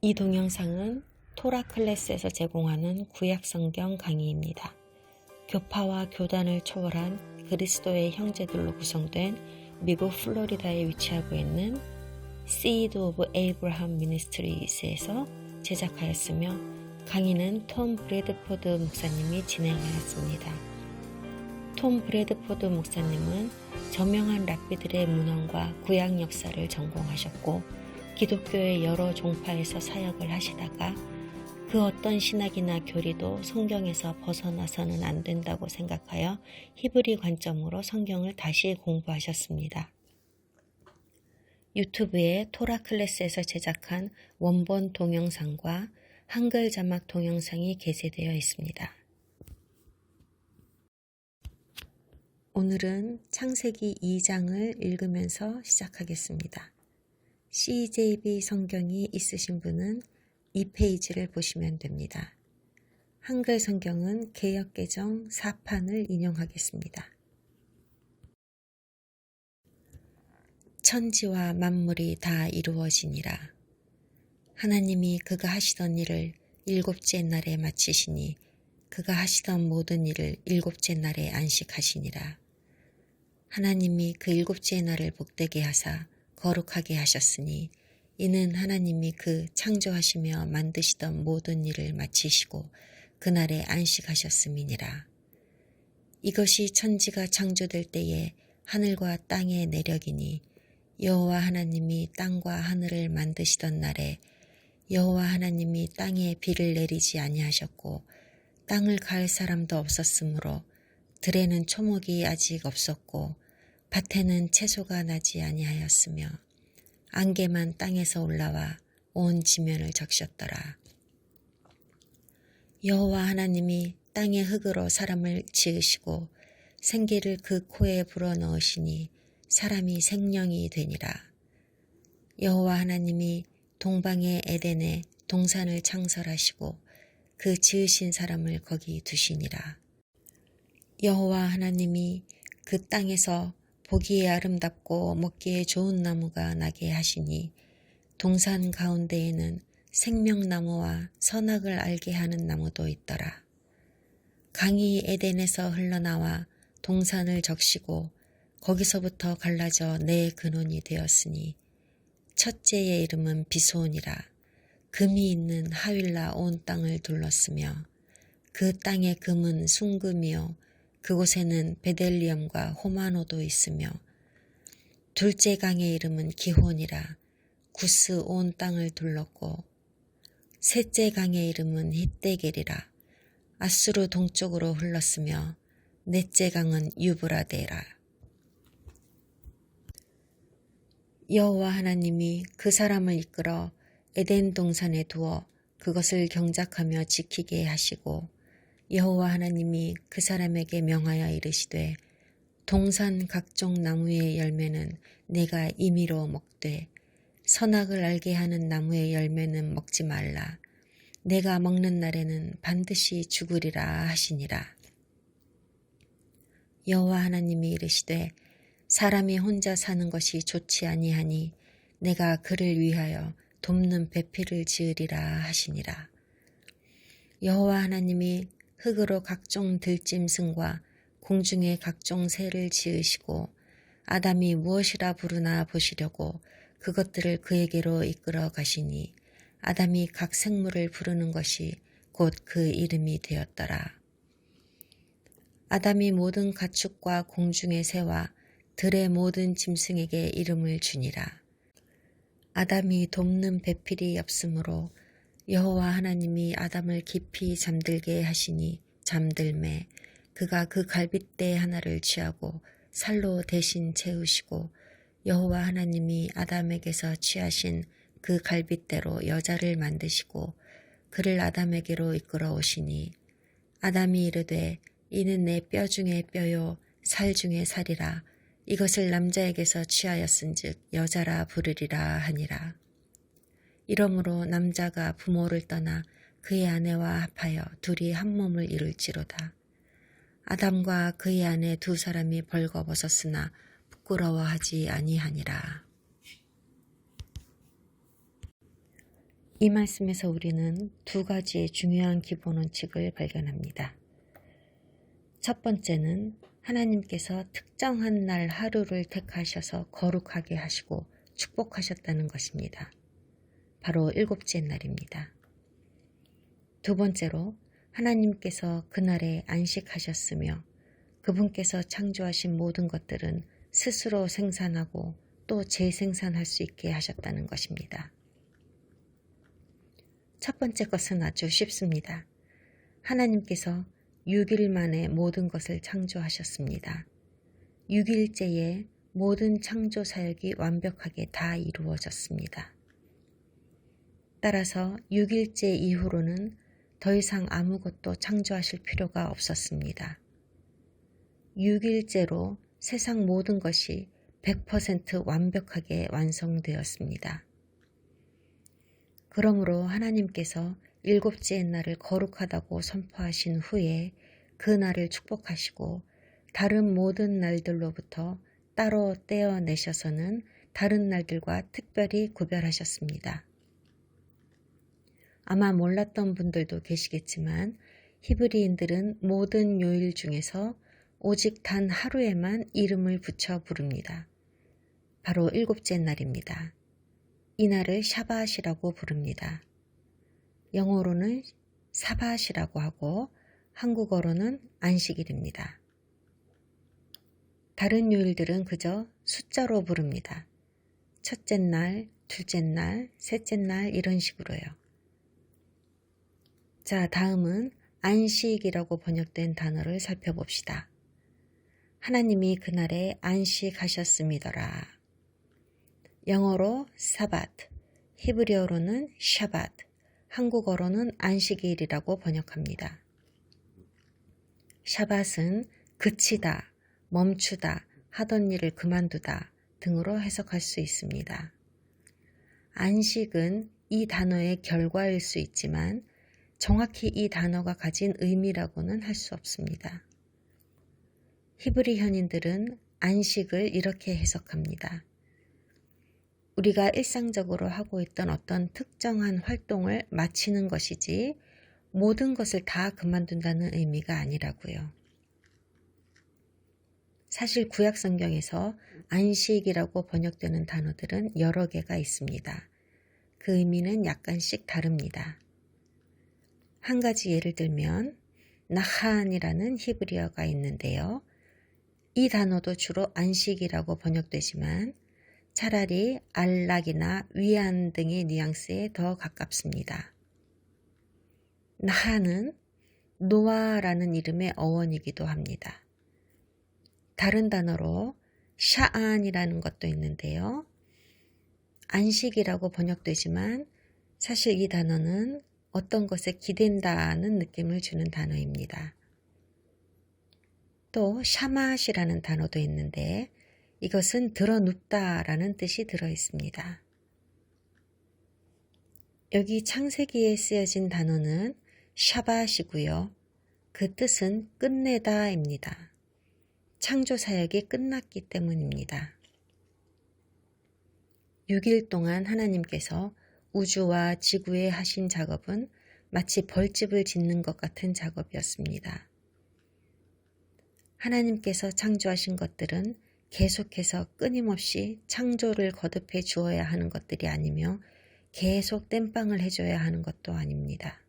이 동영상은 토라 클래스에서 제공하는 구약성경 강의입니다. 교파와 교단을 초월한 그리스도의 형제들로 구성된 미국 플로리다에 위치하고 있는 Seed of Abraham Ministries에서 제작하였으며 강의는 톰 브래드포드 목사님이 진행하였습니다. 톰 브래드포드 목사님은 저명한 랍비들의 문헌과 구약 역사를 전공하셨고 기독교의 여러 종파에서 사역을 하시다가 그 어떤 신학이나 교리도 성경에서 벗어나서는 안 된다고 생각하여 히브리 관점으로 성경을 다시 공부하셨습니다. 유튜브에 토라 클래스에서 제작한 원본 동영상과 한글 자막 동영상이 게재되어 있습니다. 오늘은 창세기 2장을 읽으면서 시작하겠습니다. CJB 성경이 있으신 분은 이 페이지를 보시면 됩니다. 한글 성경은 개역개정 4판을 인용하겠습니다. 천지와 만물이 다 이루어지니라. 하나님이 그가 하시던 일을 일곱째 날에 마치시니 그가 하시던 모든 일을 일곱째 날에 안식하시니라. 하나님이 그 일곱째 날을 복되게 하사 거룩하게 하셨으니 이는 하나님이 그 창조하시며 만드시던 모든 일을 마치시고 그날에 안식하셨음이니라. 이것이 천지가 창조될 때에 하늘과 땅의 내력이니 여호와 하나님이 땅과 하늘을 만드시던 날에 여호와 하나님이 땅에 비를 내리지 아니하셨고 땅을 갈 사람도 없었으므로 들에는 초목이 아직 없었고 밭에는 채소가 나지 아니하였으며 안개만 땅에서 올라와 온 지면을 적셨더라. 여호와 하나님이 땅의 흙으로 사람을 지으시고 생기를 그 코에 불어넣으시니 사람이 생명이 되니라. 여호와 하나님이 동방의 에덴에 동산을 창설하시고 그 지으신 사람을 거기 두시니라. 여호와 하나님이 그 땅에서 보기에 아름답고 먹기에 좋은 나무가 나게 하시니 동산 가운데에는 생명나무와 선악을 알게 하는 나무도 있더라. 강이 에덴에서 흘러나와 동산을 적시고 거기서부터 갈라져 네 근원이 되었으니 첫째의 이름은 비소온이라. 금이 있는 하윌라 온 땅을 둘렀으며 그 땅의 금은 순금이요 그곳에는 베델리엄과 호마노도 있으며 둘째 강의 이름은 기혼이라. 구스 온 땅을 둘렀고 셋째 강의 이름은 hit데겔이라. 아수르 동쪽으로 흘렀으며 넷째 강은 유브라데라. 여호와 하나님이 그 사람을 이끌어 에덴 동산에 두어 그것을 경작하며 지키게 하시고 여호와 하나님이 그 사람에게 명하여 이르시되 동산 각종 나무의 열매는 내가 임의로 먹되 선악을 알게 하는 나무의 열매는 먹지 말라. 내가 먹는 날에는 반드시 죽으리라 하시니라. 여호와 하나님이 이르시되 사람이 혼자 사는 것이 좋지 아니하니 내가 그를 위하여 돕는 배필을 지으리라 하시니라. 여호와 하나님이 흙으로 각종 들짐승과 공중의 각종 새를 지으시고 아담이 무엇이라 부르나 보시려고 그것들을 그에게로 이끌어 가시니 아담이 각 생물을 부르는 것이 곧 그 이름이 되었더라. 아담이 모든 가축과 공중의 새와 들의 모든 짐승에게 이름을 주니라. 아담이 돕는 배필이 없으므로 여호와 하나님이 아담을 깊이 잠들게 하시니 잠들매 그가 그 갈빗대 하나를 취하고 살로 대신 채우시고 여호와 하나님이 아담에게서 취하신 그 갈빗대로 여자를 만드시고 그를 아담에게로 이끌어 오시니 아담이 이르되 이는 내 뼈 중에 뼈요 살 중에 살이라. 이것을 남자에게서 취하였은즉 여자라 부르리라 하니라. 이러므로 남자가 부모를 떠나 그의 아내와 합하여 둘이 한 몸을 이룰지로다. 아담과 그의 아내 두 사람이 벌거벗었으나 부끄러워하지 아니하니라. 이 말씀에서 우리는 두 가지의 중요한 기본 원칙을 발견합니다. 첫 번째는 하나님께서 특정한 날 하루를 택하셔서 거룩하게 하시고 축복하셨다는 것입니다. 바로 일곱째 날입니다. 두 번째로 하나님께서 그날에 안식하셨으며 그분께서 창조하신 모든 것들은 스스로 생산하고 또 재생산할 수 있게 하셨다는 것입니다. 첫 번째 것은 아주 쉽습니다. 하나님께서 6일 만에 모든 것을 창조하셨습니다. 6일째에 모든 창조 사역이 완벽하게 다 이루어졌습니다. 따라서 6일째 이후로는 더 이상 아무것도 창조하실 필요가 없었습니다. 6일째로 세상 모든 것이 100% 완벽하게 완성되었습니다. 그러므로 하나님께서 일곱째 날을 거룩하다고 선포하신 후에 그 날을 축복하시고 다른 모든 날들로부터 따로 떼어내셔서는 다른 날들과 특별히 구별하셨습니다. 아마 몰랐던 분들도 계시겠지만 히브리인들은 모든 요일 중에서 오직 단 하루에만 이름을 붙여 부릅니다. 바로 일곱째 날입니다. 이 날을 샤밧이라고 부릅니다. 영어로는 사밧이라고 하고 한국어로는 안식일입니다. 다른 요일들은 그저 숫자로 부릅니다. 첫째 날, 둘째 날, 셋째 날 이런 식으로요. 자, 다음은 안식이라고 번역된 단어를 살펴봅시다. 하나님이 그날에 안식하셨음이더라. 영어로 사밧, 히브리어로는 샤밧, 한국어로는 안식일이라고 번역합니다. 샤밧은 그치다, 멈추다, 하던 일을 그만두다 등으로 해석할 수 있습니다. 안식은 이 단어의 결과일 수 있지만 정확히 이 단어가 가진 의미라고는 할 수 없습니다. 히브리 현인들은 안식을 이렇게 해석합니다. 우리가 일상적으로 하고 있던 어떤 특정한 활동을 마치는 것이지 모든 것을 다 그만둔다는 의미가 아니라고요. 사실 구약 성경에서 안식이라고 번역되는 단어들은 여러 개가 있습니다. 그 의미는 약간씩 다릅니다. 한 가지 예를 들면 나한이라는 히브리어가 있는데요. 이 단어도 주로 안식이라고 번역되지만 차라리 안락이나 위안 등의 뉘앙스에 더 가깝습니다. 나한은 노아라는 이름의 어원이기도 합니다. 다른 단어로 샤안이라는 것도 있는데요. 안식이라고 번역되지만 사실 이 단어는 어떤 것에 기댄다는 느낌을 주는 단어입니다. 또 샤맛이라는 단어도 있는데 이것은 드러눕다라는 뜻이 들어 있습니다. 여기 창세기에 쓰여진 단어는 샤밧이고요. 그 뜻은 끝내다입니다. 창조 사역이 끝났기 때문입니다. 6일 동안 하나님께서 우주와 지구에 하신 작업은 마치 벌집을 짓는 것 같은 작업이었습니다. 하나님께서 창조하신 것들은 계속해서 끊임없이 창조를 거듭해 주어야 하는 것들이 아니며 계속 땜빵을 해줘야 하는 것도 아닙니다.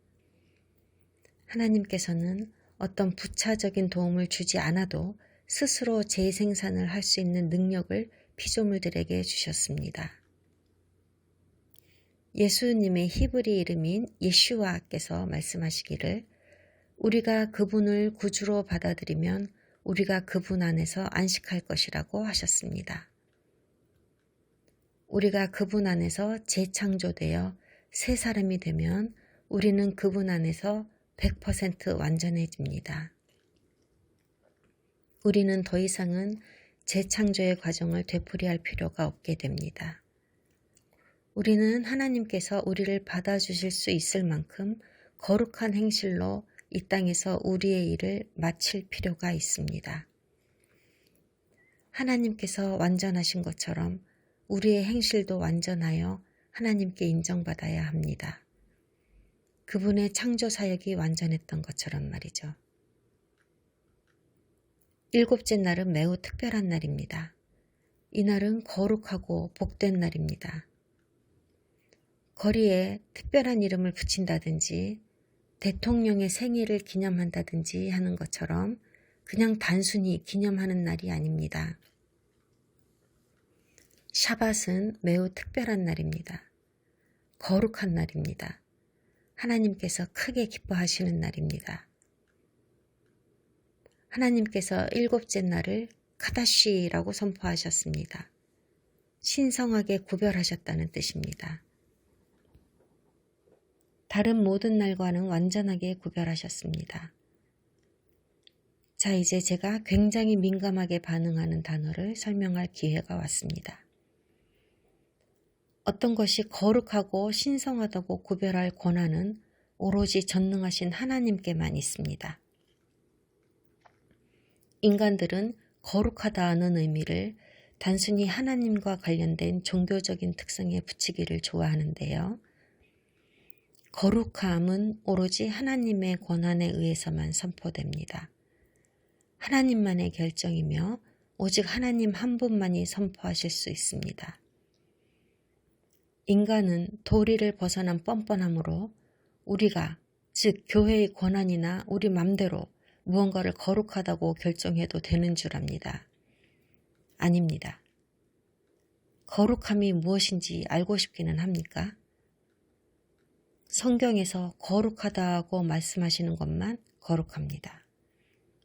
하나님께서는 어떤 부차적인 도움을 주지 않아도 스스로 재생산을 할 수 있는 능력을 피조물들에게 주셨습니다. 예수님의 히브리 이름인 예슈아께서 말씀하시기를 우리가 그분을 구주로 받아들이면 우리가 그분 안에서 안식할 것이라고 하셨습니다. 우리가 그분 안에서 재창조되어 새 사람이 되면 우리는 그분 안에서 100% 완전해집니다. 우리는 더 이상은 재창조의 과정을 되풀이할 필요가 없게 됩니다. 우리는 하나님께서 우리를 받아주실 수 있을 만큼 거룩한 행실로 이 땅에서 우리의 일을 마칠 필요가 있습니다. 하나님께서 완전하신 것처럼 우리의 행실도 완전하여 하나님께 인정받아야 합니다. 그분의 창조 사역이 완전했던 것처럼 말이죠. 일곱째 날은 매우 특별한 날입니다. 이날은 거룩하고 복된 날입니다. 거리에 특별한 이름을 붙인다든지 대통령의 생일을 기념한다든지 하는 것처럼 그냥 단순히 기념하는 날이 아닙니다. 샤밧은 매우 특별한 날입니다. 거룩한 날입니다. 하나님께서 크게 기뻐하시는 날입니다. 하나님께서 일곱째 날을 카다시라고 선포하셨습니다. 신성하게 구별하셨다는 뜻입니다. 다른 모든 날과는 완전하게 구별하셨습니다. 자, 이제 제가 굉장히 민감하게 반응하는 단어를 설명할 기회가 왔습니다. 어떤 것이 거룩하고 신성하다고 구별할 권한은 오로지 전능하신 하나님께만 있습니다. 인간들은 거룩하다는 의미를 단순히 하나님과 관련된 종교적인 특성에 붙이기를 좋아하는데요. 거룩함은 오로지 하나님의 권한에 의해서만 선포됩니다. 하나님만의 결정이며 오직 하나님 한 분만이 선포하실 수 있습니다. 인간은 도리를 벗어난 뻔뻔함으로 우리가, 즉 교회의 권한이나 우리 맘대로 무언가를 거룩하다고 결정해도 되는 줄 압니다. 아닙니다. 거룩함이 무엇인지 알고 싶기는 합니까? 성경에서 거룩하다고 말씀하시는 것만 거룩합니다.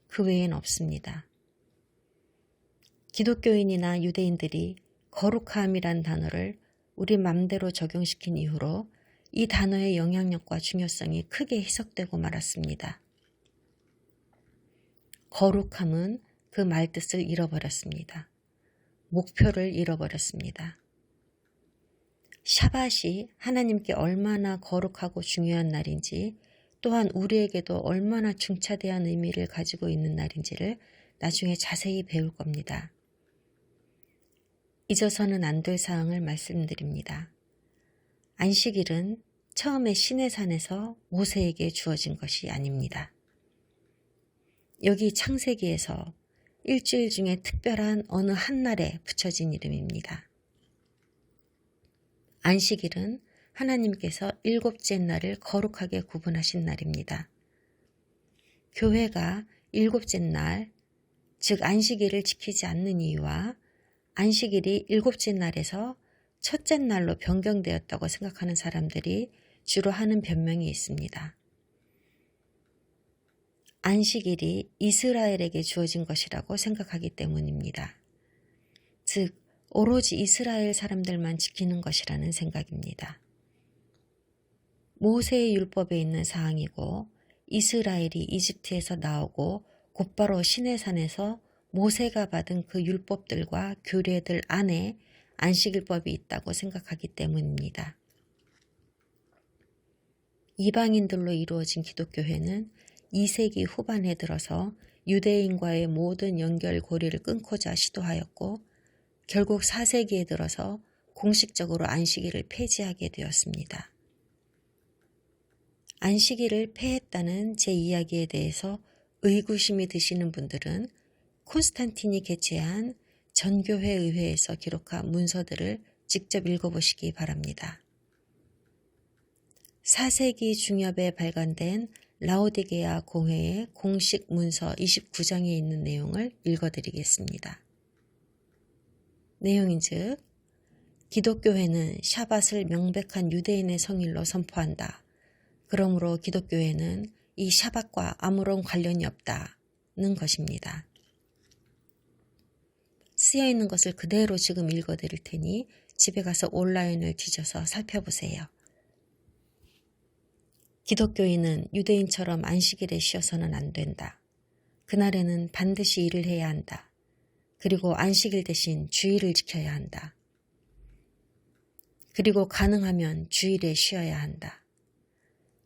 그 외엔 없습니다. 기독교인이나 유대인들이 거룩함이란 단어를 우리 맘대로 적용시킨 이후로 이 단어의 영향력과 중요성이 크게 희석되고 말았습니다. 거룩함은 그 말뜻을 잃어버렸습니다. 목표를 잃어버렸습니다. 샤밧이 하나님께 얼마나 거룩하고 중요한 날인지, 또한 우리에게도 얼마나 중차대한 의미를 가지고 있는 날인지를 나중에 자세히 배울 겁니다. 잊어서는 안 될 사항을 말씀드립니다. 안식일은 처음에 시내산에서 모세에게 주어진 것이 아닙니다. 여기 창세기에서 일주일 중에 특별한 어느 한 날에 붙여진 이름입니다. 안식일은 하나님께서 일곱째 날을 거룩하게 구분하신 날입니다. 교회가 일곱째 날, 즉 안식일을 지키지 않는 이유와 안식일이 일곱째 날에서 첫째 날로 변경되었다고 생각하는 사람들이 주로 하는 변명이 있습니다. 안식일이 이스라엘에게 주어진 것이라고 생각하기 때문입니다. 즉, 오로지 이스라엘 사람들만 지키는 것이라는 생각입니다. 모세의 율법에 있는 사항이고 이스라엘이 이집트에서 나오고 곧바로 시내산에서 모세가 받은 그 율법들과 규례들 안에 안식일법이 있다고 생각하기 때문입니다. 이방인들로 이루어진 기독교회는 2세기 후반에 들어서 유대인과의 모든 연결고리를 끊고자 시도하였고 결국 4세기에 들어서 공식적으로 안식일을 폐지하게 되었습니다. 안식일을 폐했다는 제 이야기에 대해서 의구심이 드시는 분들은 콘스탄틴이 개최한 전교회 의회에서 기록한 문서들을 직접 읽어보시기 바랍니다. 4세기 중엽에 발간된 라오디게아 공회의 공식 문서 29장에 있는 내용을 읽어드리겠습니다. 내용인즉, 기독교회는 샤밧을 명백한 유대인의 성일로 선포한다. 그러므로 기독교회는 이 샤밧과 아무런 관련이 없다는 것입니다. 쓰여있는 것을 그대로 지금 읽어드릴 테니 집에 가서 온라인을 뒤져서 살펴보세요. 기독교인은 유대인처럼 안식일에 쉬어서는 안 된다. 그날에는 반드시 일을 해야 한다. 그리고 안식일 대신 주일을 지켜야 한다. 그리고 가능하면 주일에 쉬어야 한다.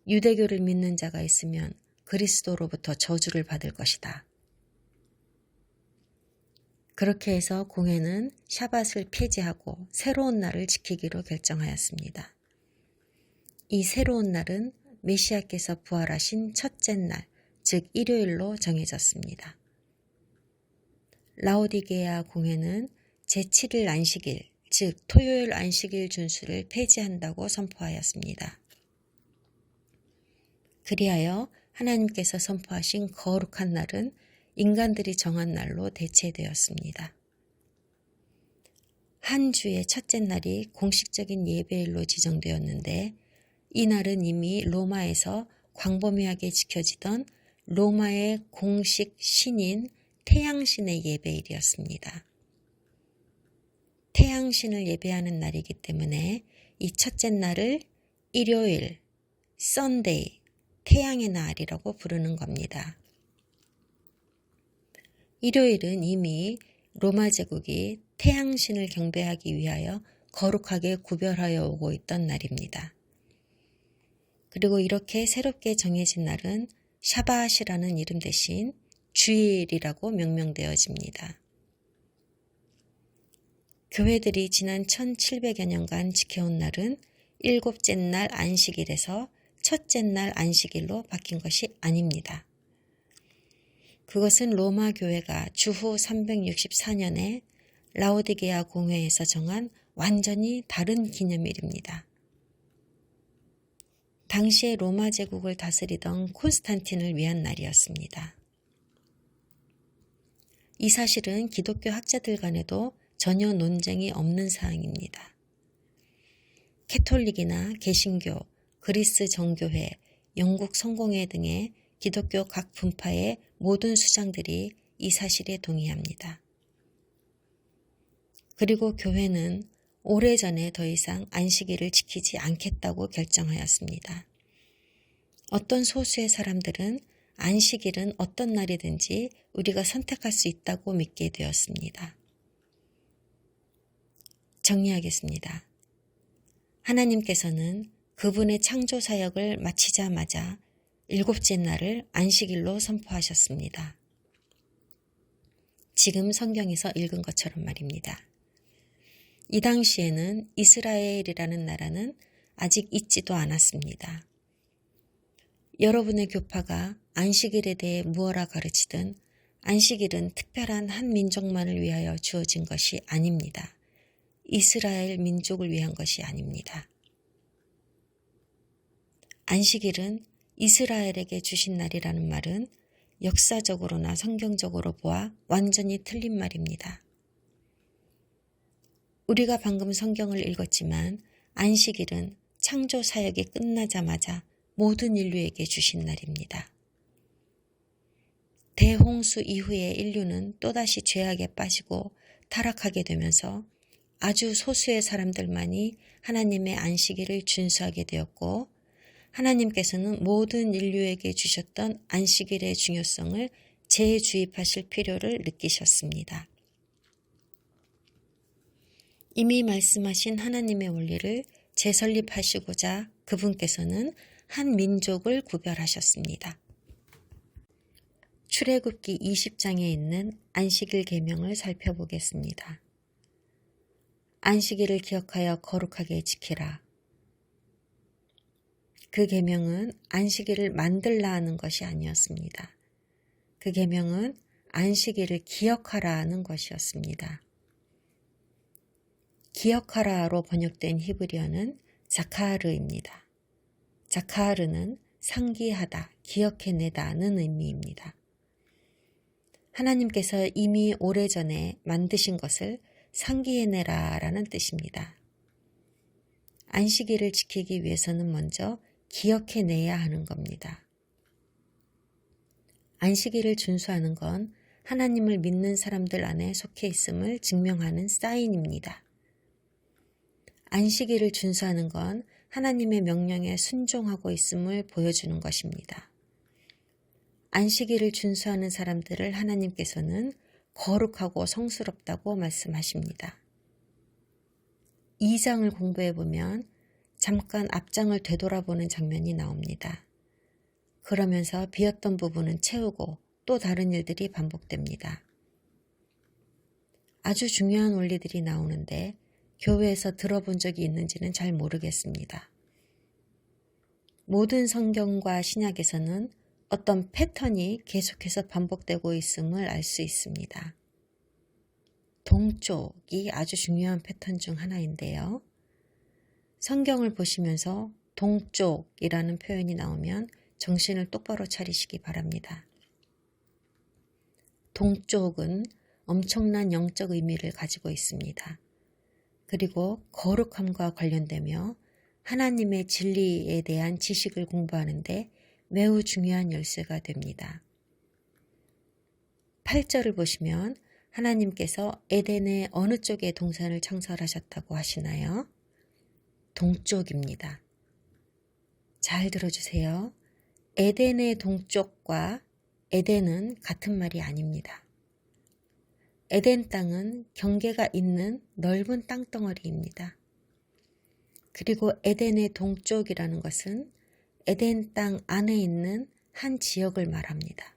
유대교를 믿는 자가 있으면 그리스도로부터 저주를 받을 것이다. 그렇게 해서 공회는 샤밧을 폐지하고 새로운 날을 지키기로 결정하였습니다. 이 새로운 날은 메시아께서 부활하신 첫째 날, 즉 일요일로 정해졌습니다. 라오디게아 공회는 제7일 안식일, 즉 토요일 안식일 준수를 폐지한다고 선포하였습니다. 그리하여 하나님께서 선포하신 거룩한 날은 인간들이 정한 날로 대체되었습니다. 한 주의 첫째 날이 공식적인 예배일로 지정되었는데 이 날은 이미 로마에서 광범위하게 지켜지던 로마의 공식 신인 태양신의 예배일이었습니다. 태양신을 예배하는 날이기 때문에 이 첫째 날을 일요일, 썬데이, 태양의 날이라고 부르는 겁니다. 일요일은 이미 로마 제국이 태양신을 경배하기 위하여 거룩하게 구별하여 오고 있던 날입니다. 그리고 이렇게 새롭게 정해진 날은 샤밧이라는 이름 대신 주일이라고 명명되어집니다. 교회들이 지난 1700여 년간 지켜온 날은 일곱째 날 안식일에서 첫째 날 안식일로 바뀐 것이 아닙니다. 그것은 로마 교회가 주후 364년에 라오디게아 공회에서 정한 완전히 다른 기념일입니다. 당시에 로마 제국을 다스리던 콘스탄틴을 위한 날이었습니다. 이 사실은 기독교 학자들 간에도 전혀 논쟁이 없는 사항입니다. 캐톨릭이나 개신교, 그리스 정교회, 영국 성공회 등의 기독교 각 분파의 모든 수장들이 이 사실에 동의합니다. 그리고 교회는 오래전에 더 이상 안식일을 지키지 않겠다고 결정하였습니다. 어떤 소수의 사람들은 안식일은 어떤 날이든지 우리가 선택할 수 있다고 믿게 되었습니다. 정리하겠습니다. 하나님께서는 그분의 창조 사역을 마치자마자 일곱째 날을 안식일로 선포하셨습니다. 지금 성경에서 읽은 것처럼 말입니다. 이 당시에는 이스라엘이라는 나라는 아직 있지도 않았습니다. 여러분의 교파가 안식일에 대해 무엇라 가르치든 안식일은 특별한 한 민족만을 위하여 주어진 것이 아닙니다. 이스라엘 민족을 위한 것이 아닙니다. 안식일은 이스라엘에게 주신 날이라는 말은 역사적으로나 성경적으로 보아 완전히 틀린 말입니다. 우리가 방금 성경을 읽었지만 안식일은 창조 사역이 끝나자마자 모든 인류에게 주신 날입니다. 대홍수 이후에 인류는 또다시 죄악에 빠지고 타락하게 되면서 아주 소수의 사람들만이 하나님의 안식일을 준수하게 되었고 하나님께서는 모든 인류에게 주셨던 안식일의 중요성을 재주입하실 필요를 느끼셨습니다. 이미 말씀하신 하나님의 원리를 재설립하시고자 그분께서는 한 민족을 구별하셨습니다. 출애굽기 20장에 있는 안식일 계명을 살펴보겠습니다. 안식일을 기억하여 거룩하게 지키라. 그 계명은 안식일을 만들라 하는 것이 아니었습니다. 그 계명은 안식일을 기억하라 하는 것이었습니다. 기억하라로 번역된 히브리어는 자카르입니다. 자카르는 상기하다, 기억해내다는 의미입니다. 하나님께서 이미 오래전에 만드신 것을 상기해내라라는 뜻입니다. 안식일을 지키기 위해서는 먼저 기억해내야 하는 겁니다. 안식일을 준수하는 건 하나님을 믿는 사람들 안에 속해 있음을 증명하는 사인입니다. 안식일을 준수하는 건 하나님의 명령에 순종하고 있음을 보여주는 것입니다. 안식일을 준수하는 사람들을 하나님께서는 거룩하고 성스럽다고 말씀하십니다. 2장을 공부해 보면 잠깐 앞장을 되돌아보는 장면이 나옵니다. 그러면서 비었던 부분은 채우고 또 다른 일들이 반복됩니다. 아주 중요한 원리들이 나오는데 교회에서 들어본 적이 있는지는 잘 모르겠습니다. 모든 성경과 신약에서는 어떤 패턴이 계속해서 반복되고 있음을 알 수 있습니다. 동쪽이 아주 중요한 패턴 중 하나인데요. 성경을 보시면서 동쪽이라는 표현이 나오면 정신을 똑바로 차리시기 바랍니다. 동쪽은 엄청난 영적 의미를 가지고 있습니다. 그리고 거룩함과 관련되며 하나님의 진리에 대한 지식을 공부하는데 매우 중요한 열쇠가 됩니다. 8절을 보시면 하나님께서 에덴의 어느 쪽에 동산을 창설하셨다고 하시나요? 동쪽입니다. 잘 들어주세요. 에덴의 동쪽과 에덴은 같은 말이 아닙니다. 에덴 땅은 경계가 있는 넓은 땅덩어리입니다. 그리고 에덴의 동쪽이라는 것은 에덴 땅 안에 있는 한 지역을 말합니다.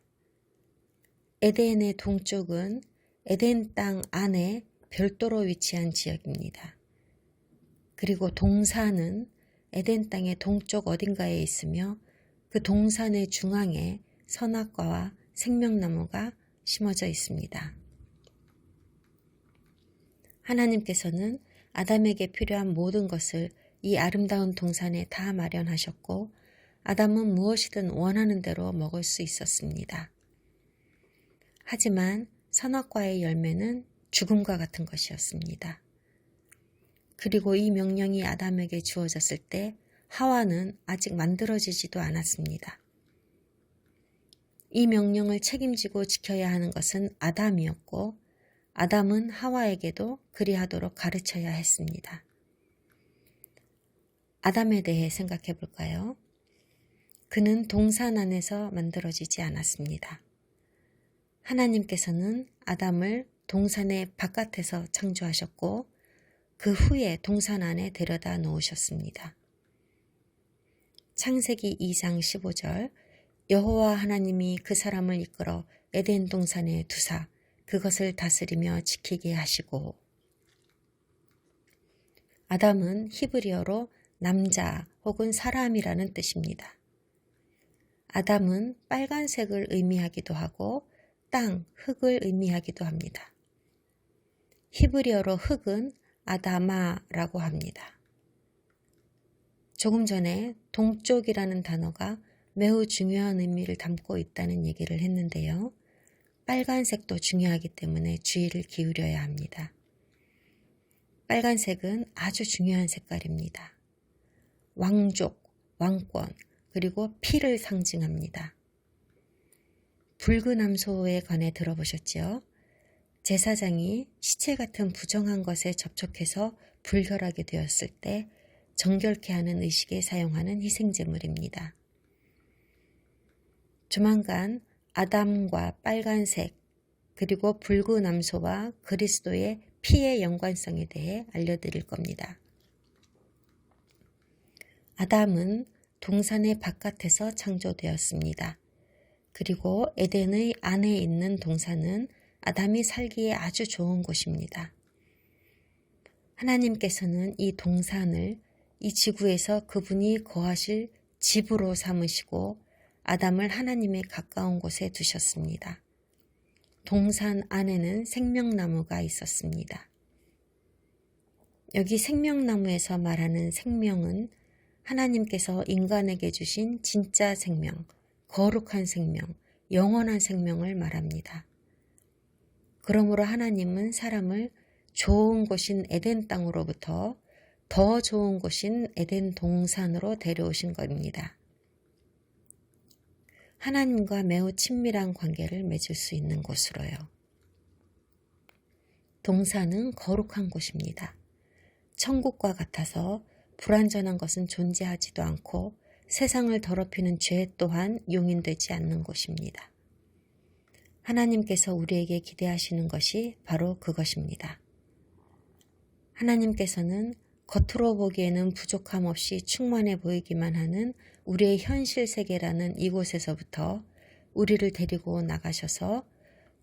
에덴의 동쪽은 에덴 땅 안에 별도로 위치한 지역입니다. 그리고 동산은 에덴 땅의 동쪽 어딘가에 있으며 그 동산의 중앙에 선악과와 생명나무가 심어져 있습니다. 하나님께서는 아담에게 필요한 모든 것을 이 아름다운 동산에 다 마련하셨고 아담은 무엇이든 원하는 대로 먹을 수 있었습니다. 하지만 선악과의 열매는 죽음과 같은 것이었습니다. 그리고 이 명령이 아담에게 주어졌을 때 하와는 아직 만들어지지도 않았습니다. 이 명령을 책임지고 지켜야 하는 것은 아담이었고 아담은 하와에게도 그리하도록 가르쳐야 했습니다. 아담에 대해 생각해 볼까요? 그는 동산 안에서 만들어지지 않았습니다. 하나님께서는 아담을 동산의 바깥에서 창조하셨고 그 후에 동산 안에 데려다 놓으셨습니다. 창세기 2장 15절 여호와 하나님이 그 사람을 이끌어 에덴 동산에 두사 그것을 다스리며 지키게 하시고 아담은 히브리어로 남자 혹은 사람이라는 뜻입니다. 아담은 빨간색을 의미하기도 하고 땅, 흙을 의미하기도 합니다. 히브리어로 흙은 아다마라고 합니다. 조금 전에 동쪽이라는 단어가 매우 중요한 의미를 담고 있다는 얘기를 했는데요. 빨간색도 중요하기 때문에 주의를 기울여야 합니다. 빨간색은 아주 중요한 색깔입니다. 왕족, 왕권, 그리고 피를 상징합니다. 붉은 암소에 관해 들어보셨죠? 제사장이 시체 같은 부정한 것에 접촉해서 불결하게 되었을 때 정결케 하는 의식에 사용하는 희생제물입니다. 조만간 아담과 빨간색 그리고 붉은 암소와 그리스도의 피의 연관성에 대해 알려드릴 겁니다. 아담은 동산의 바깥에서 창조되었습니다. 그리고 에덴의 안에 있는 동산은 아담이 살기에 아주 좋은 곳입니다. 하나님께서는 이 동산을 이 지구에서 그분이 거하실 집으로 삼으시고 아담을 하나님의 가까운 곳에 두셨습니다. 동산 안에는 생명나무가 있었습니다. 여기 생명나무에서 말하는 생명은 하나님께서 인간에게 주신 진짜 생명, 거룩한 생명, 영원한 생명을 말합니다. 그러므로 하나님은 사람을 좋은 곳인 에덴 땅으로부터 더 좋은 곳인 에덴 동산으로 데려오신 겁니다. 하나님과 매우 친밀한 관계를 맺을 수 있는 곳으로요. 동산은 거룩한 곳입니다. 천국과 같아서 불완전한 것은 존재하지도 않고 세상을 더럽히는 죄 또한 용인되지 않는 곳입니다. 하나님께서 우리에게 기대하시는 것이 바로 그것입니다. 하나님께서는 겉으로 보기에는 부족함 없이 충만해 보이기만 하는 우리의 현실 세계라는 이곳에서부터 우리를 데리고 나가셔서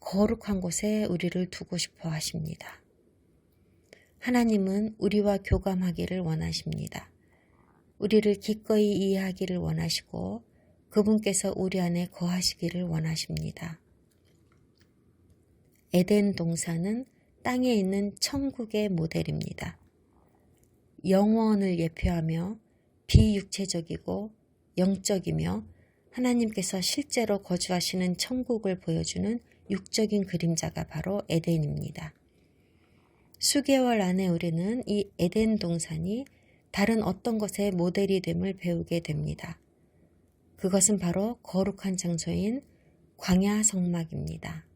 거룩한 곳에 우리를 두고 싶어 하십니다. 하나님은 우리와 교감하기를 원하십니다. 우리를 기꺼이 이해하기를 원하시고 그분께서 우리 안에 거하시기를 원하십니다. 에덴 동산은 땅에 있는 천국의 모델입니다. 영원을 예표하며 비육체적이고 영적이며 하나님께서 실제로 거주하시는 천국을 보여주는 육적인 그림자가 바로 에덴입니다. 수개월 안에 우리는 이 에덴 동산이 다른 어떤 것의 모델이 됨을 배우게 됩니다. 그것은 바로 거룩한 장소인 광야 성막입니다.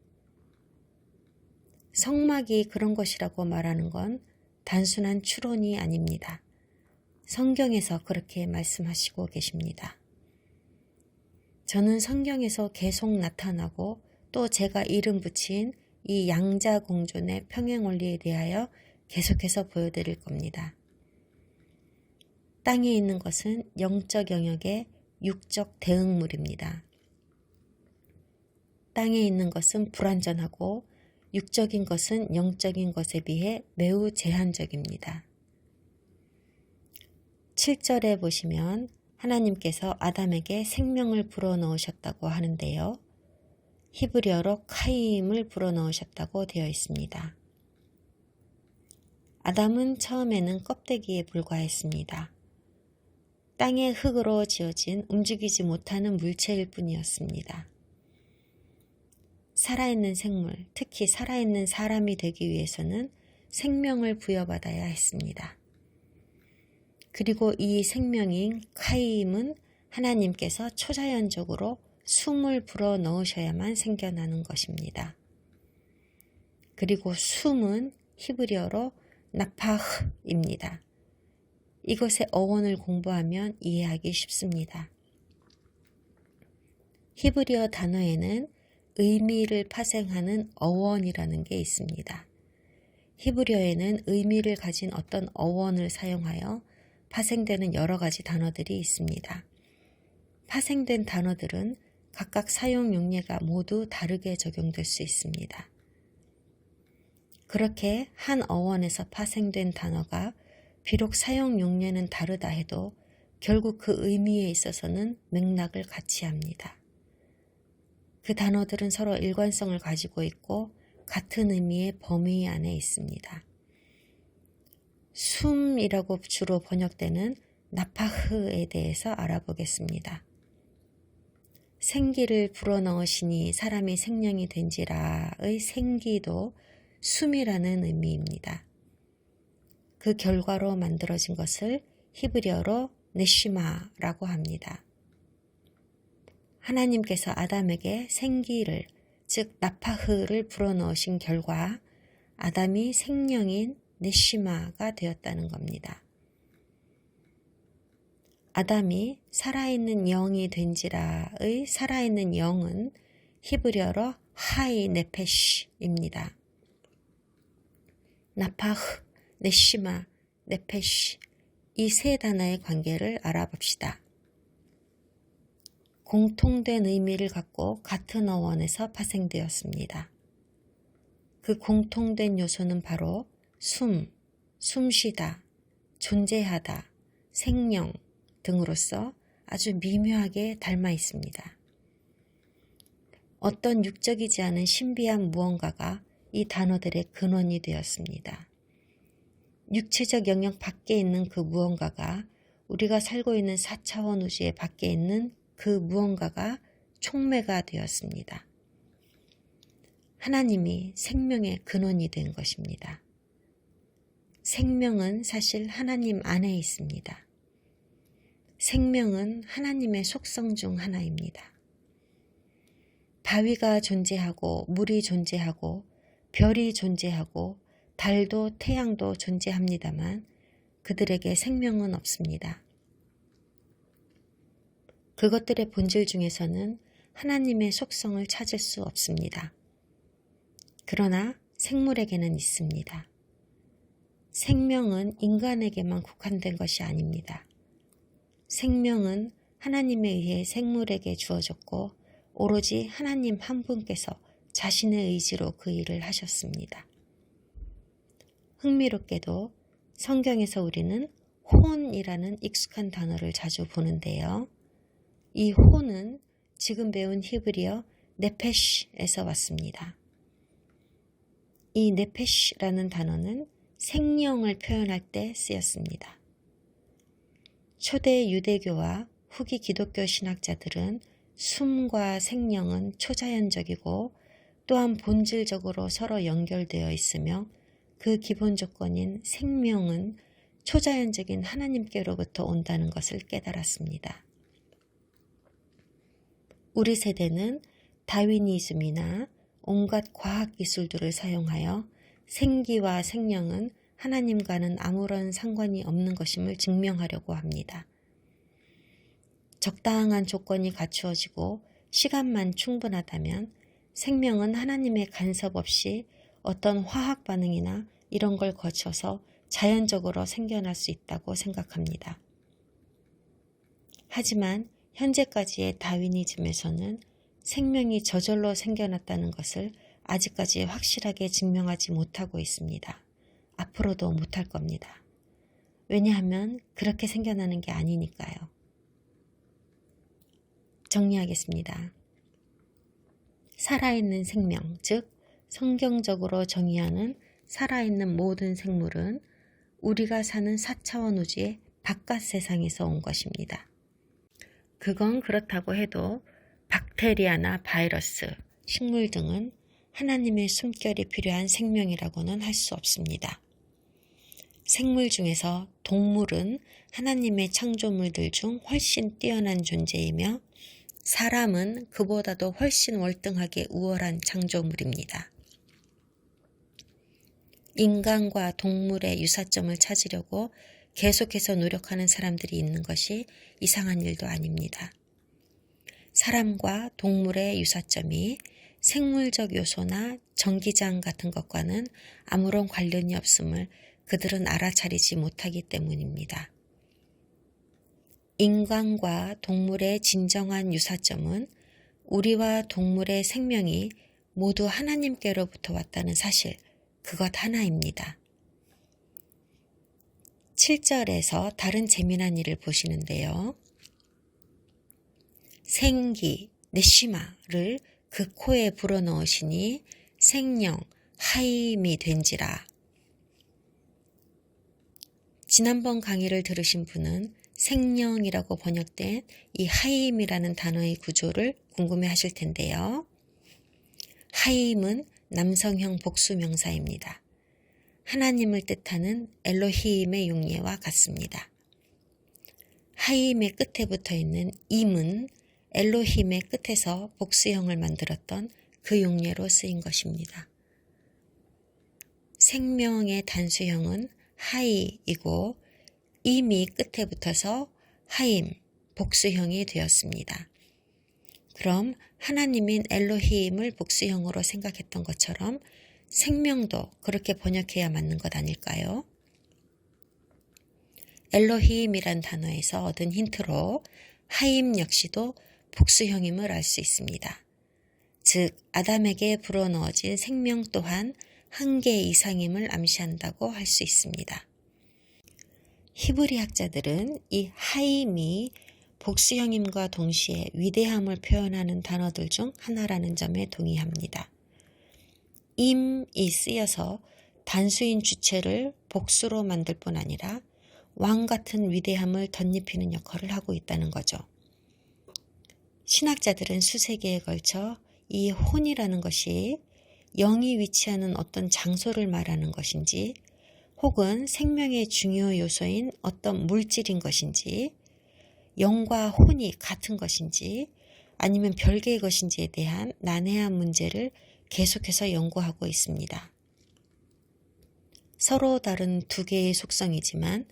성막이 그런 것이라고 말하는 건 단순한 추론이 아닙니다. 성경에서 그렇게 말씀하시고 계십니다. 저는 성경에서 계속 나타나고 또 제가 이름 붙인 이 양자공존의 평행원리에 대하여 계속해서 보여드릴 겁니다. 땅에 있는 것은 영적 영역의 육적 대응물입니다. 땅에 있는 것은 불완전하고 육적인 것은 영적인 것에 비해 매우 제한적입니다. 7절에 보시면 하나님께서 아담에게 생명을 불어넣으셨다고 하는데요. 히브리어로 카임을 불어넣으셨다고 되어 있습니다. 아담은 처음에는 껍데기에 불과했습니다. 땅의 흙으로 지어진 움직이지 못하는 물체일 뿐이었습니다. 살아있는 생물, 특히 살아있는 사람이 되기 위해서는 생명을 부여받아야 했습니다. 그리고 이 생명인 카임은 하나님께서 초자연적으로 숨을 불어 넣으셔야만 생겨나는 것입니다. 그리고 숨은 히브리어로 나파흐입니다. 이것의 어원을 공부하면 이해하기 쉽습니다. 히브리어 단어에는 의미를 파생하는 어원이라는 게 있습니다. 히브리어에는 의미를 가진 어떤 어원을 사용하여 파생되는 여러 가지 단어들이 있습니다. 파생된 단어들은 각각 사용 용례가 모두 다르게 적용될 수 있습니다. 그렇게 한 어원에서 파생된 단어가 비록 사용 용례는 다르다 해도 결국 그 의미에 있어서는 맥락을 같이 합니다. 그 단어들은 서로 일관성을 가지고 있고 같은 의미의 범위 안에 있습니다. 숨이라고 주로 번역되는 나파흐에 대해서 알아보겠습니다. 생기를 불어넣으시니 사람이 생명이 된지라의 생기도 숨이라는 의미입니다. 그 결과로 만들어진 것을 히브리어로 네시마라고 합니다. 하나님께서 아담에게 생기를, 즉 나파흐를 불어넣으신 결과 아담이 생명인 네시마가 되었다는 겁니다. 아담이 살아있는 영이 된지라의 살아있는 영은 히브리어로 하이 네페시입니다. 나파흐, 네시마, 네페시 이 세 단어의 관계를 알아봅시다. 공통된 의미를 갖고 같은 어원에서 파생되었습니다. 그 공통된 요소는 바로 숨, 숨쉬다, 존재하다, 생명 등으로서 아주 미묘하게 닮아 있습니다. 어떤 육적이지 않은 신비한 무언가가 이 단어들의 근원이 되었습니다. 육체적 영역 밖에 있는 그 무언가가 우리가 살고 있는 4차원 우주의 밖에 있는 그 무언가가 촉매가 되었습니다. 하나님이 생명의 근원이 된 것입니다. 생명은 사실 하나님 안에 있습니다. 생명은 하나님의 속성 중 하나입니다. 바위가 존재하고 물이 존재하고 별이 존재하고 달도 태양도 존재합니다만 그들에게 생명은 없습니다. 그것들의 본질 중에서는 하나님의 속성을 찾을 수 없습니다. 그러나 생물에게는 있습니다. 생명은 인간에게만 국한된 것이 아닙니다. 생명은 하나님에 의해 생물에게 주어졌고 오로지 하나님 한 분께서 자신의 의지로 그 일을 하셨습니다. 흥미롭게도 성경에서 우리는 혼이라는 익숙한 단어를 자주 보는데요. 이 혼은 지금 배운 히브리어 네페시에서 왔습니다. 이 네페시라는 단어는 생명을 표현할 때 쓰였습니다. 초대 유대교와 후기 기독교 신학자들은 숨과 생명은 초자연적이고 또한 본질적으로 서로 연결되어 있으며 그 기본 조건인 생명은 초자연적인 하나님께로부터 온다는 것을 깨달았습니다. 우리 세대는 다윈이즘이나 온갖 과학기술들을 사용하여 생기와 생명은 하나님과는 아무런 상관이 없는 것임을 증명하려고 합니다. 적당한 조건이 갖추어지고 시간만 충분하다면 생명은 하나님의 간섭 없이 어떤 화학 반응이나 이런 걸 거쳐서 자연적으로 생겨날 수 있다고 생각합니다. 하지만 현재까지의 다윈이즘에서는 생명이 저절로 생겨났다는 것을 아직까지 확실하게 증명하지 못하고 있습니다. 앞으로도 못할 겁니다. 왜냐하면 그렇게 생겨나는 게 아니니까요. 정리하겠습니다. 살아있는 생명, 즉 성경적으로 정의하는 살아있는 모든 생물은 우리가 사는 4차원 우주의 바깥 세상에서 온 것입니다. 그건 그렇다고 해도 박테리아나 바이러스, 식물 등은 하나님의 숨결이 필요한 생명이라고는 할 수 없습니다. 생물 중에서 동물은 하나님의 창조물들 중 훨씬 뛰어난 존재이며 사람은 그보다도 훨씬 월등하게 우월한 창조물입니다. 인간과 동물의 유사점을 찾으려고 계속해서 노력하는 사람들이 있는 것이 이상한 일도 아닙니다. 사람과 동물의 유사점이 생물적 요소나 전기장 같은 것과는 아무런 관련이 없음을 그들은 알아차리지 못하기 때문입니다. 인간과 동물의 진정한 유사점은 우리와 동물의 생명이 모두 하나님께로부터 왔다는 사실, 그것 하나입니다. 7절에서 다른 재미난 일을 보시는데요. 생기, 네시마를 그 코에 불어넣으시니 생령, 하임이 된지라. 지난번 강의를 들으신 분은 생령이라고 번역된 이 하임이라는 단어의 구조를 궁금해 하실 텐데요. 하임은 남성형 복수명사입니다. 하나님을 뜻하는 엘로힘의 용례와 같습니다. 하임의 끝에 붙어 있는 임은 엘로힘의 끝에서 복수형을 만들었던 그 용례로 쓰인 것입니다. 생명의 단수형은 하이이고 임이 끝에 붙어서 하임, 복수형이 되었습니다. 그럼 하나님인 엘로힘을 복수형으로 생각했던 것처럼 생명도 그렇게 번역해야 맞는 것 아닐까요? 엘로힘이란 단어에서 얻은 힌트로 하임 역시도 복수형임을 알 수 있습니다. 즉 아담에게 불어넣어진 생명 또한 한 개 이상임을 암시한다고 할 수 있습니다. 히브리 학자들은 이 하임이 복수형임과 동시에 위대함을 표현하는 단어들 중 하나라는 점에 동의합니다. 임이 쓰여서 단수인 주체를 복수로 만들 뿐 아니라 왕 같은 위대함을 덧입히는 역할을 하고 있다는 거죠. 신학자들은 수세기에 걸쳐 이 혼이라는 것이 영이 위치하는 어떤 장소를 말하는 것인지 혹은 생명의 중요 요소인 어떤 물질인 것인지 영과 혼이 같은 것인지 아니면 별개의 것인지에 대한 난해한 문제를 계속해서 연구하고 있습니다. 서로 다른 두 개의 속성이지만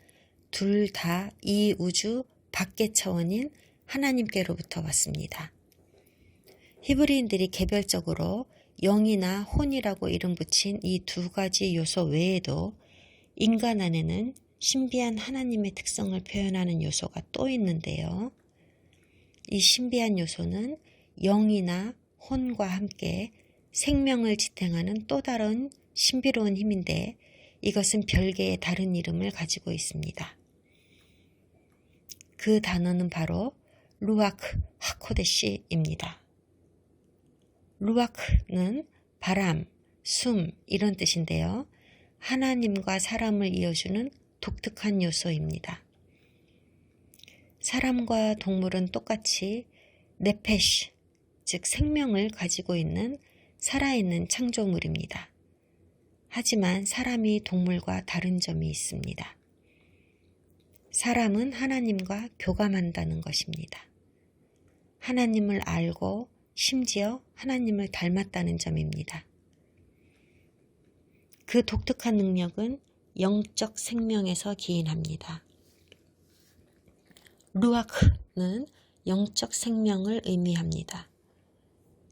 둘 다 이 우주 밖의 차원인 하나님께로부터 왔습니다. 히브리인들이 개별적으로 영이나 혼이라고 이름 붙인 이 두 가지 요소 외에도 인간 안에는 신비한 하나님의 특성을 표현하는 요소가 또 있는데요. 이 신비한 요소는 영이나 혼과 함께 생명을 지탱하는 또 다른 신비로운 힘인데 이것은 별개의 다른 이름을 가지고 있습니다. 그 단어는 바로 루아크 하코데시입니다. 루아크는 바람, 숨 이런 뜻인데요. 하나님과 사람을 이어주는 독특한 요소입니다. 사람과 동물은 똑같이 네페시, 즉 생명을 가지고 있는 살아있는 창조물입니다. 하지만 사람이 동물과 다른 점이 있습니다. 사람은 하나님과 교감한다는 것입니다. 하나님을 알고 심지어 하나님을 닮았다는 점입니다. 그 독특한 능력은 영적 생명에서 기인합니다. 루아크는 영적 생명을 의미합니다.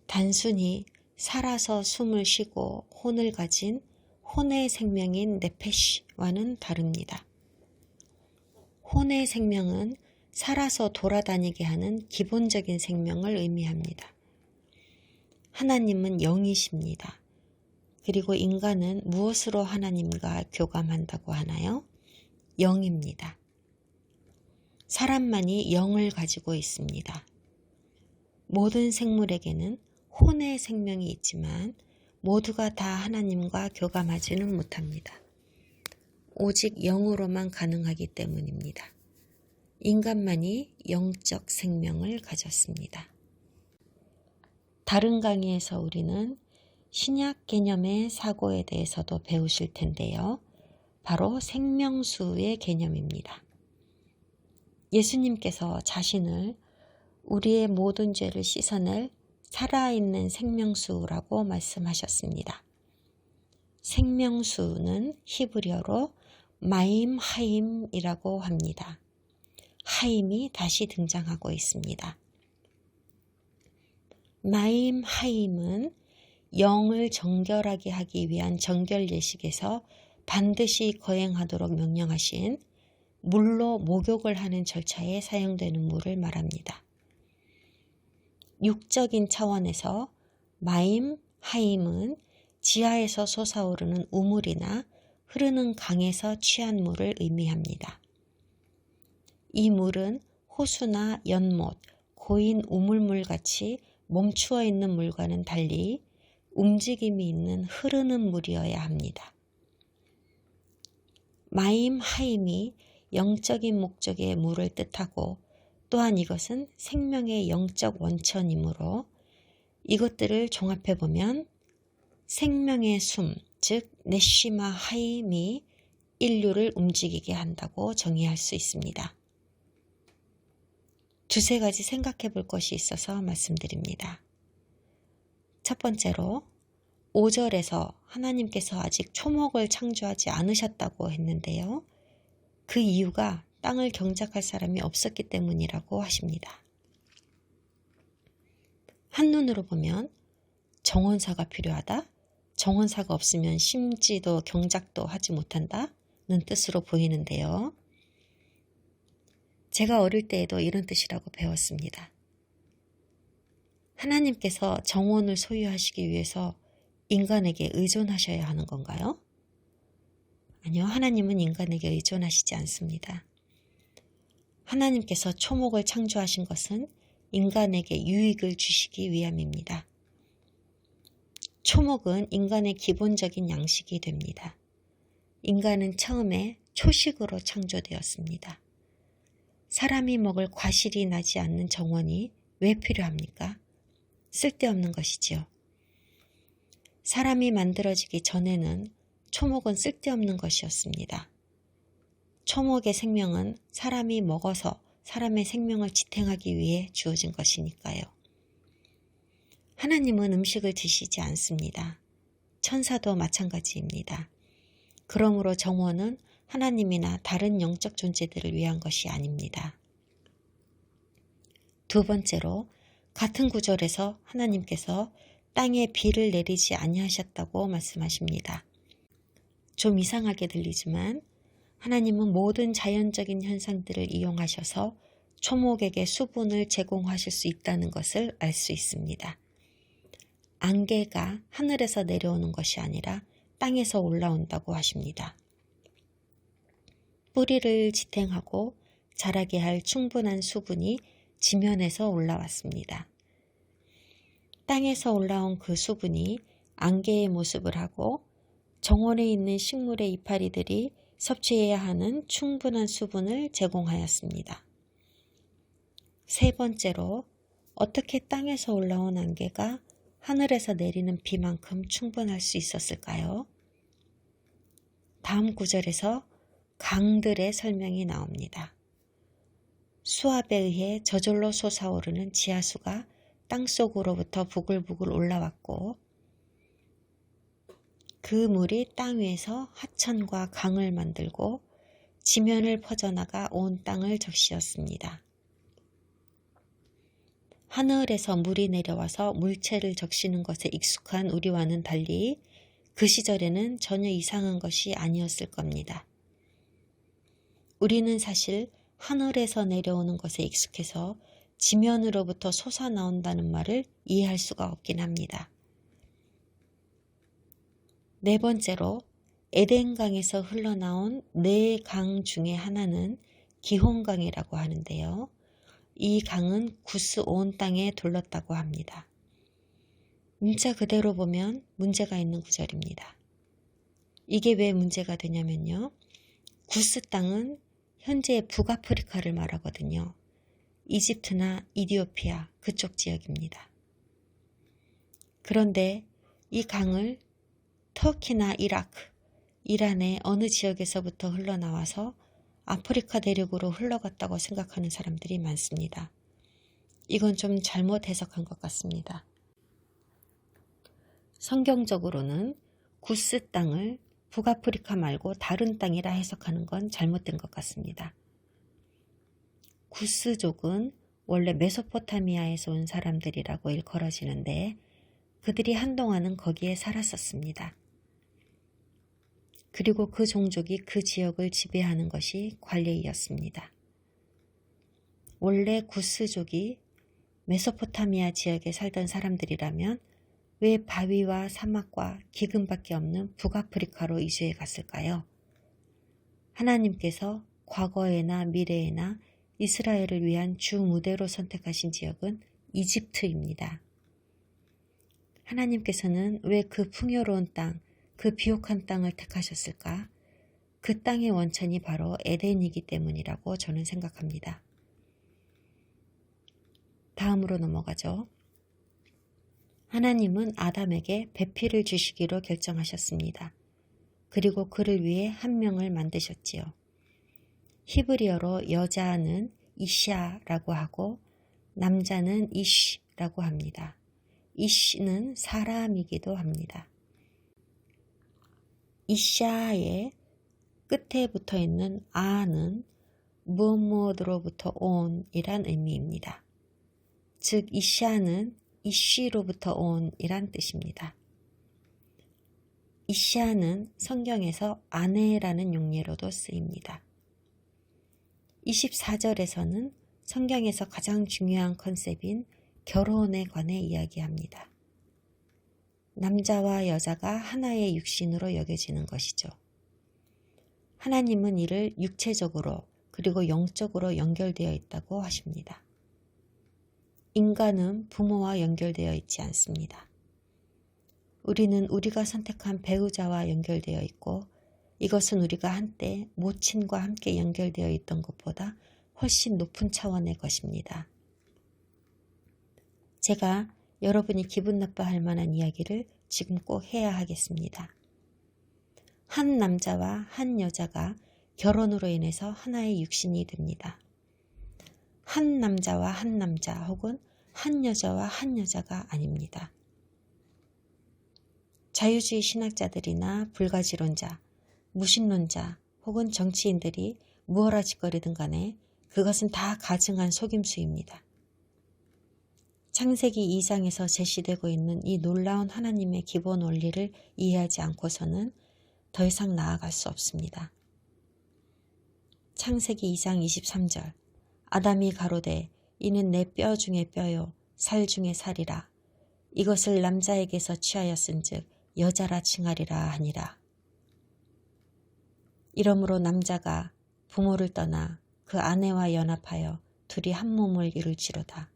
단순히 살아서 숨을 쉬고 혼을 가진 혼의 생명인 네페시와는 다릅니다. 혼의 생명은 살아서 돌아다니게 하는 기본적인 생명을 의미합니다. 하나님은 영이십니다. 그리고 인간은 무엇으로 하나님과 교감한다고 하나요? 영입니다. 사람만이 영을 가지고 있습니다. 모든 생물에게는 혼의 생명이 있지만 모두가 다 하나님과 교감하지는 못합니다. 오직 영으로만 가능하기 때문입니다. 인간만이 영적 생명을 가졌습니다. 다른 강의에서 우리는 신약 개념의 사고에 대해서도 배우실 텐데요. 바로 생명수의 개념입니다. 예수님께서 자신을 우리의 모든 죄를 씻어낼 살아있는 생명수라고 말씀하셨습니다. 생명수는 히브리어로 마임 하임이라고 합니다. 하임이 다시 등장하고 있습니다. 마임 하임은 영을 정결하게 하기 위한 정결 예식에서 반드시 거행하도록 명령하신 물로 목욕을 하는 절차에 사용되는 물을 말합니다. 육적인 차원에서 마임, 하임은 지하에서 솟아오르는 우물이나 흐르는 강에서 취한 물을 의미합니다. 이 물은 호수나 연못, 고인 우물물 같이 멈추어 있는 물과는 달리 움직임이 있는 흐르는 물이어야 합니다. 마임, 하임이 영적인 목적의 물을 뜻하고 또한 이것은 생명의 영적 원천이므로 이것들을 종합해보면 생명의 숨, 즉 네시마 하임이 인류를 움직이게 한다고 정의할 수 있습니다. 두세 가지 생각해 볼 것이 있어서 말씀드립니다. 첫 번째로 5절에서 하나님께서 아직 초목을 창조하지 않으셨다고 했는데요. 그 이유가 땅을 경작할 사람이 없었기 때문이라고 하십니다. 한눈으로 보면 정원사가 필요하다, 정원사가 없으면 심지도 경작도 하지 못한다는 뜻으로 보이는데요. 제가 어릴 때에도 이런 뜻이라고 배웠습니다. 하나님께서 정원을 소유하시기 위해서 인간에게 의존하셔야 하는 건가요? 아니요, 하나님은 인간에게 의존하시지 않습니다. 하나님께서 초목을 창조하신 것은 인간에게 유익을 주시기 위함입니다. 초목은 인간의 기본적인 양식이 됩니다. 인간은 처음에 초식으로 창조되었습니다. 사람이 먹을 과실이 나지 않는 정원이 왜 필요합니까? 쓸데없는 것이지요. 사람이 만들어지기 전에는 초목은 쓸데없는 것이었습니다. 초목의 생명은 사람이 먹어서 사람의 생명을 지탱하기 위해 주어진 것이니까요. 하나님은 음식을 드시지 않습니다. 천사도 마찬가지입니다. 그러므로 정원은 하나님이나 다른 영적 존재들을 위한 것이 아닙니다. 두 번째로 같은 구절에서 하나님께서 땅에 비를 내리지 아니하셨다고 말씀하십니다. 좀 이상하게 들리지만 하나님은 모든 자연적인 현상들을 이용하셔서 초목에게 수분을 제공하실 수 있다는 것을 알 수 있습니다. 안개가 하늘에서 내려오는 것이 아니라 땅에서 올라온다고 하십니다. 뿌리를 지탱하고 자라게 할 충분한 수분이 지면에서 올라왔습니다. 땅에서 올라온 그 수분이 안개의 모습을 하고 정원에 있는 식물의 이파리들이 섭취해야 하는 충분한 수분을 제공하였습니다. 세 번째로, 어떻게 땅에서 올라온 안개가 하늘에서 내리는 비만큼 충분할 수 있었을까요? 다음 구절에서 강들의 설명이 나옵니다. 수압에 의해 저절로 솟아오르는 지하수가 땅속으로부터 부글부글 올라왔고 그 물이 땅 위에서 하천과 강을 만들고 지면을 퍼져나가 온 땅을 적시었습니다. 하늘에서 물이 내려와서 물체를 적시는 것에 익숙한 우리와는 달리 그 시절에는 전혀 이상한 것이 아니었을 겁니다. 우리는 사실 하늘에서 내려오는 것에 익숙해서 지면으로부터 솟아나온다는 말을 이해할 수가 없긴 합니다. 네 번째로, 에덴강에서 흘러나온 네 강 중에 하나는 기혼강이라고 하는데요. 이 강은 구스 온 땅에 둘렀다고 합니다. 문자 그대로 보면 문제가 있는 구절입니다. 이게 왜 문제가 되냐면요. 구스 땅은 현재의 북아프리카를 말하거든요. 이집트나 이디오피아 그쪽 지역입니다. 그런데 이 강을 터키나 이라크, 이란의 어느 지역에서부터 흘러나와서 아프리카 대륙으로 흘러갔다고 생각하는 사람들이 많습니다. 이건 좀 잘못 해석한 것 같습니다. 성경적으로는 구스 땅을 북아프리카 말고 다른 땅이라 해석하는 건 잘못된 것 같습니다. 구스족은 원래 메소포타미아에서 온 사람들이라고 일컬어지는데 그들이 한동안은 거기에 살았었습니다. 그리고 그 종족이 그 지역을 지배하는 것이 관례이었습니다. 원래 구스족이 메소포타미아 지역에 살던 사람들이라면 왜 바위와 사막과 기근밖에 없는 북아프리카로 이주해 갔을까요? 하나님께서 과거에나 미래에나 이스라엘을 위한 주 무대로 선택하신 지역은 이집트입니다. 하나님께서는 왜 그 풍요로운 땅, 그 비옥한 땅을 택하셨을까? 그 땅의 원천이 바로 에덴이기 때문이라고 저는 생각합니다. 다음으로 넘어가죠. 하나님은 아담에게 배필을 주시기로 결정하셨습니다. 그리고 그를 위해 한 명을 만드셨지요. 히브리어로 여자는 이샤라고 하고 남자는 이쉬라고 합니다. 이쉬는 사람이기도 합니다. 이샤의 끝에 붙어 있는 아는 무엇으로부터 온이란 의미입니다. 즉 이샤는 이쉬로부터 온이란 뜻입니다. 이샤는 성경에서 아내라는 용례로도 쓰입니다. 24절에서는 성경에서 가장 중요한 컨셉인 결혼에 관해 이야기합니다. 남자와 여자가 하나의 육신으로 여겨지는 것이죠. 하나님은 이를 육체적으로 그리고 영적으로 연결되어 있다고 하십니다. 인간은 부모와 연결되어 있지 않습니다. 우리는 우리가 선택한 배우자와 연결되어 있고 이것은 우리가 한때 모친과 함께 연결되어 있던 것보다 훨씬 높은 차원의 것입니다. 제가 여러분이 기분 나빠할 만한 이야기를 지금 꼭 해야 하겠습니다. 한 남자와 한 여자가 결혼으로 인해서 하나의 육신이 됩니다. 한 남자와 한 남자 혹은 한 여자와 한 여자가 아닙니다. 자유주의 신학자들이나 불가지론자, 무신론자 혹은 정치인들이 무엇라 짓거리든 간에 그것은 다 가증한 속임수입니다. 창세기 2장에서 제시되고 있는 이 놀라운 하나님의 기본 원리를 이해하지 않고서는 더 이상 나아갈 수 없습니다. 창세기 2장 23절 아담이 가로되 이는 내 뼈 중에 뼈요 살 중에 살이라 이것을 남자에게서 취하였은즉 여자라 칭하리라 하니라. 이러므로 남자가 부모를 떠나 그 아내와 연합하여 둘이 한 몸을 이룰지로다.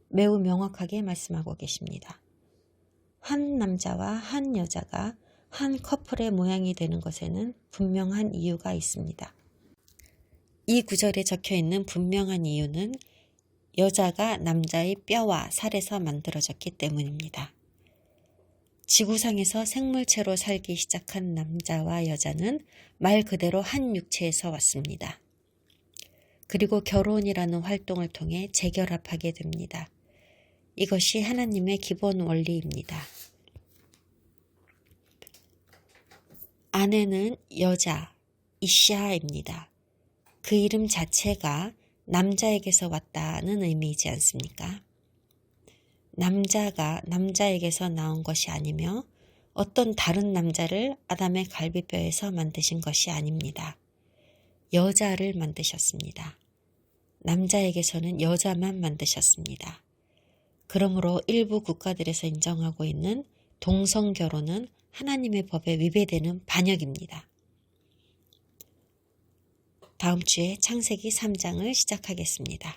매우 명확하게 말씀하고 계십니다. 한 남자와 한 여자가 한 커플의 모양이 되는 것에는 분명한 이유가 있습니다. 이 구절에 적혀있는 분명한 이유는 여자가 남자의 뼈와 살에서 만들어졌기 때문입니다. 지구상에서 생물체로 살기 시작한 남자와 여자는 말 그대로 한 육체에서 왔습니다. 그리고 결혼이라는 활동을 통해 재결합하게 됩니다. 이것이 하나님의 기본 원리입니다. 아내는 여자, 이샤입니다. 그 이름 자체가 남자에게서 왔다는 의미이지 않습니까? 남자가 남자에게서 나온 것이 아니며 어떤 다른 남자를 아담의 갈비뼈에서 만드신 것이 아닙니다. 여자를 만드셨습니다. 남자에게서는 여자만 만드셨습니다. 그러므로 일부 국가들에서 인정하고 있는 동성결혼은 하나님의 법에 위배되는 반역입니다. 다음 주에 창세기 3장을 시작하겠습니다.